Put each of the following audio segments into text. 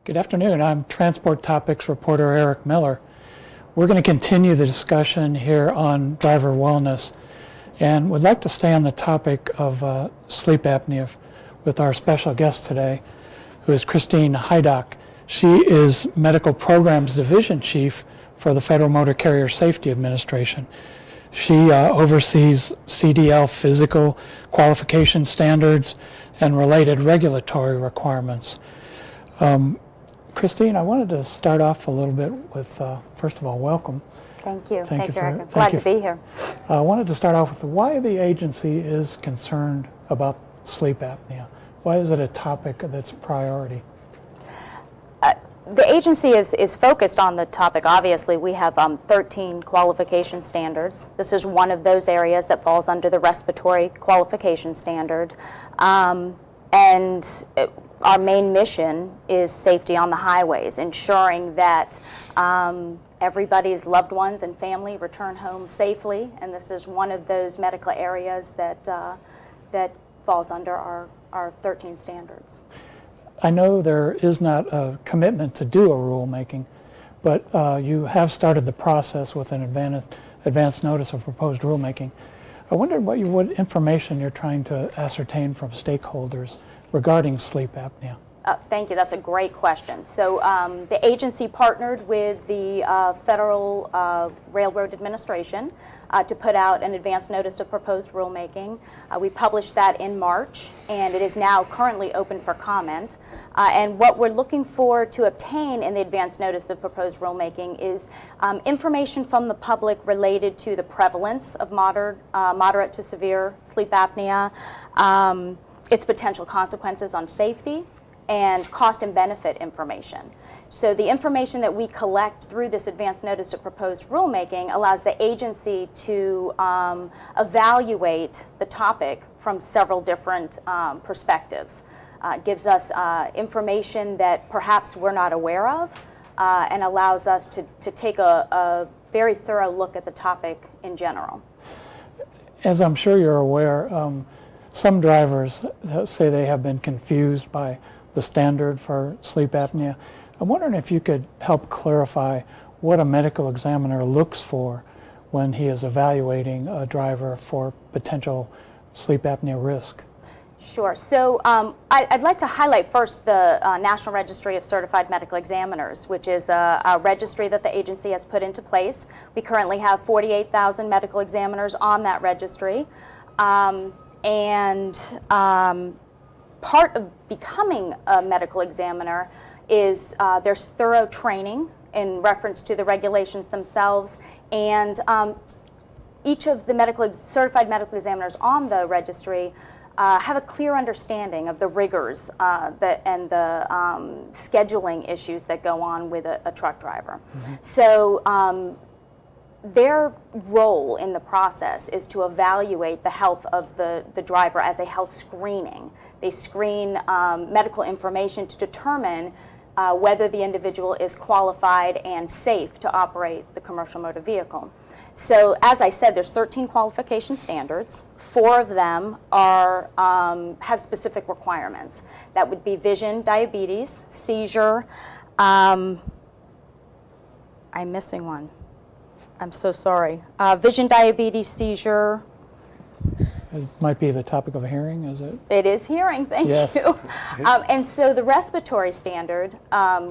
Good afternoon. I'm Transport Topics reporter Eric Miller. We're going to continue the discussion here on driver wellness, and would like to stay on the topic of sleep apnea with our special guest today, who is Christine Hydock. She is Medical Programs Division Chief for the Federal Motor Carrier Safety Administration. She oversees CDL physical qualification standards and related regulatory requirements. Christine, I wanted to start off a little bit with, first of all, welcome. Thank you. Thank you, Eric. Glad to be here. I wanted to start off with why the agency is concerned about sleep apnea. Why is it a topic that's a priority? The agency is focused on the topic. Obviously, we have 13 qualification standards. This is one of those areas that falls under the respiratory qualification standard. Our main mission is safety on the highways, ensuring that everybody's loved ones and family return home safely, and this is one of those medical areas that falls under our 13 standards. I know there is not a commitment to do a rulemaking, but you have started the process with an advance notice of proposed rulemaking. I wondered what information you're trying to ascertain from stakeholders regarding sleep apnea. Thank you. That's a great question. So the agency partnered with the Federal Railroad Administration to put out an advance notice of proposed rulemaking. We published that in March, and it is now currently open for comment. And what we're looking for to obtain in the advance notice of proposed rulemaking is information from the public related to the prevalence of moderate to severe sleep apnea, its potential consequences on safety, and cost and benefit information. So the information that we collect through this advance notice of proposed rulemaking allows the agency to evaluate the topic from several different perspectives. It gives us information that perhaps we're not aware of, and allows us to take a very thorough look at the topic in general. As I'm sure you're aware, some drivers say they have been confused by the standard for sleep apnea. I'm wondering if you could help clarify what a medical examiner looks for when he is evaluating a driver for potential sleep apnea risk. Sure. So I'd like to highlight first the National Registry of Certified Medical Examiners, which is a registry that the agency has put into place. We currently have 48,000 medical examiners on that registry. Part of becoming a medical examiner is there's thorough training in reference to the regulations themselves, and each of the certified medical examiners on the registry have a clear understanding of the rigors and the scheduling issues that go on with a truck driver. Mm-hmm. So their role in the process is to evaluate the health of the driver as a health screening. They screen medical information to determine whether the individual is qualified and safe to operate the commercial motor vehicle. So as I said, there's 13 qualification standards. 4 of them have specific requirements. That would be vision, diabetes, seizure. I'm missing one. I'm so sorry. Vision, diabetes, seizure. It might be the topic of a hearing, is it? It is hearing, thank you. And so the respiratory standard,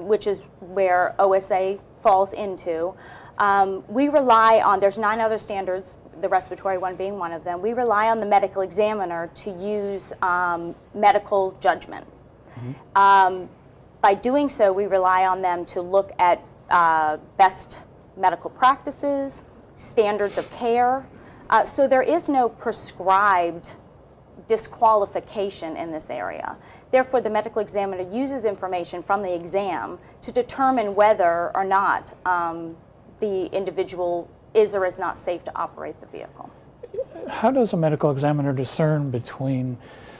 which is where OSA falls into, we rely on, there's 9 other standards, the respiratory one being one of them. We rely on the medical examiner to use medical judgment. Mm-hmm. By doing so, we rely on them to look at best medical practices, standards of care. So there is no prescribed disqualification in this area. Therefore, the medical examiner uses information from the exam to determine whether or not the individual is or is not safe to operate the vehicle. How does a medical examiner discern between,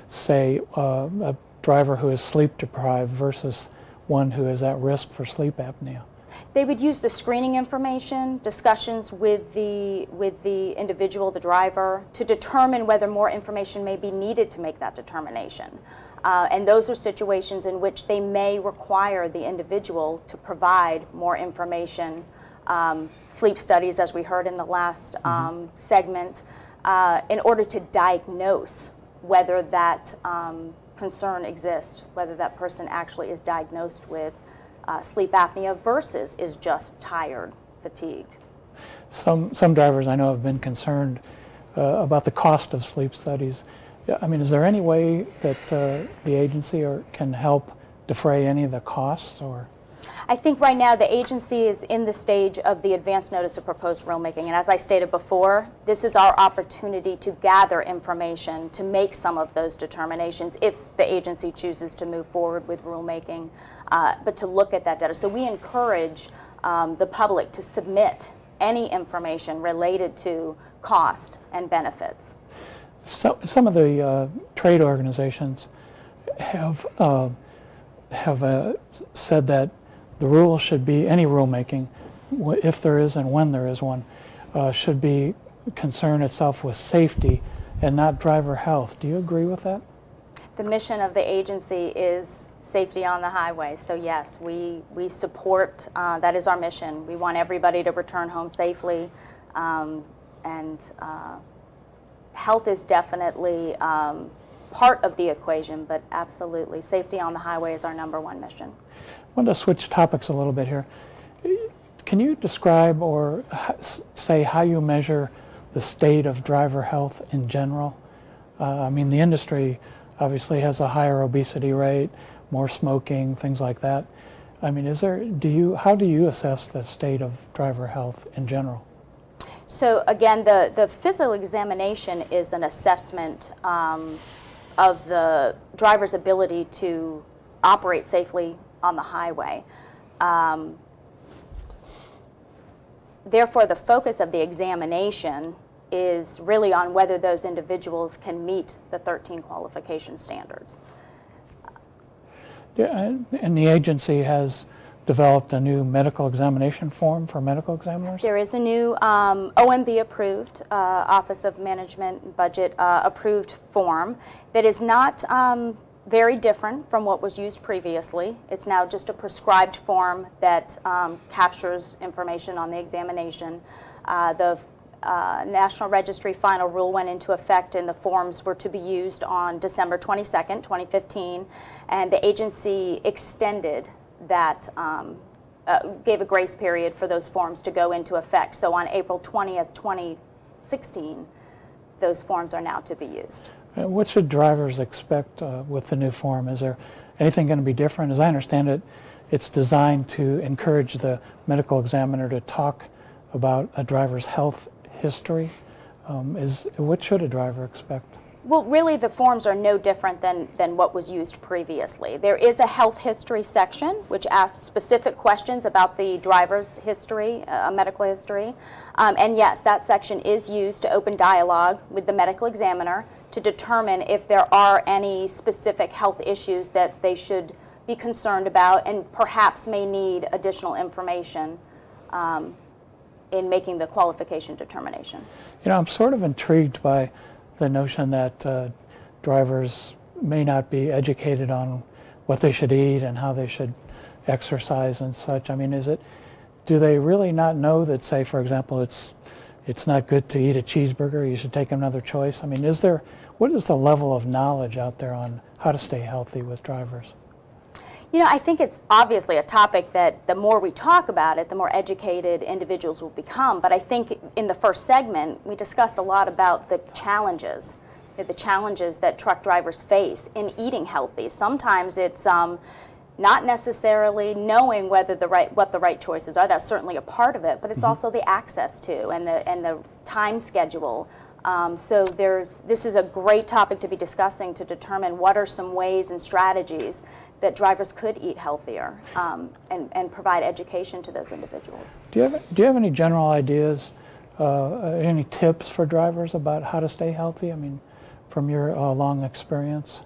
say, a driver who is sleep deprived versus one who is at risk for sleep apnea? They would use the screening information, discussions with the individual, the driver, to determine whether more information may be needed to make that determination. And those are situations in which they may require the individual to provide more information. Sleep studies, as we heard in the last segment, in order to diagnose whether that concern exists, whether that person actually is diagnosed with sleep apnea versus is just tired, fatigued. Some drivers I know have been concerned about the cost of sleep studies. I mean, is there any way that the agency can help defray any of the costs, or? I think right now the agency is in the stage of the advance notice of proposed rulemaking, and as I stated before, this is our opportunity to gather information to make some of those determinations if the agency chooses to move forward with rulemaking, but to look at that data. So we encourage the public to submit any information related to cost and benefits. So, some of the trade organizations have said that the rule should be, any rulemaking, if there is and when there is one, should be concern itself with safety and not driver health. Do you agree with that? The mission of the agency is safety on the highway. So yes, we support, that is our mission. We want everybody to return home safely, and health is definitely part of the equation, but absolutely, safety on the highway is our #1 mission. I want to switch topics a little bit here. Can you describe or say how you measure the state of driver health in general? I mean, the industry obviously has a higher obesity rate, more smoking, things like that. I mean, how do you assess the state of driver health in general? So again, the physical examination is an assessment of the driver's ability to operate safely on the highway. Therefore, the focus of the examination is really on whether those individuals can meet the 13 qualification standards. Yeah, and the agency has developed a new medical examination form for medical examiners? There is a new OMB approved, Office of Management and Budget approved form that is not very different from what was used previously. It's now just a prescribed form that captures information on the examination. The National Registry final rule went into effect and the forms were to be used on December 22nd, 2015, and the agency extended that, gave a grace period for those forms to go into effect. So on April 20th, 2016, those forms are now to be used. What should drivers expect with the new form? Is there anything going to be different? As I understand it, it's designed to encourage the medical examiner to talk about a driver's health history. What should a driver expect? Well, really, the forms are no different than what was used previously. There is a health history section which asks specific questions about the driver's history, medical history. And yes, that section is used to open dialogue with the medical examiner to determine if there are any specific health issues that they should be concerned about and perhaps may need additional information in making the qualification determination. You know, I'm sort of intrigued by the notion that drivers may not be educated on what they should eat and how they should exercise and such. I mean, do they really not know that, say, for example, it's not good to eat a cheeseburger, you should take another choice? I mean, what is the level of knowledge out there on how to stay healthy with drivers? You know, I think it's obviously a topic that the more we talk about it, the more educated individuals will become. But I think in the first segment, we discussed a lot about the challenges that truck drivers face in eating healthy. Sometimes it's not necessarily knowing what the right choices are. That's certainly a part of it, but it's also the access to and the time schedule. So this is a great topic to be discussing to determine what are some ways and strategies that drivers could eat healthier and provide education to those individuals. Do you have any general ideas, any tips for drivers about how to stay healthy? I mean, from your long experience?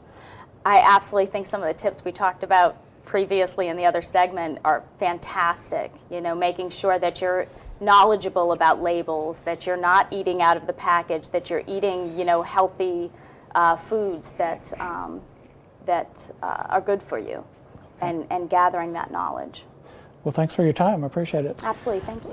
I absolutely think some of the tips we talked about previously in the other segment are fantastic. You know, making sure that you're knowledgeable about labels, that you're not eating out of the package, that you're eating, you know, healthy foods that that are good for you, and gathering that knowledge. Well, thanks for your time. I appreciate it. Absolutely. Thank you.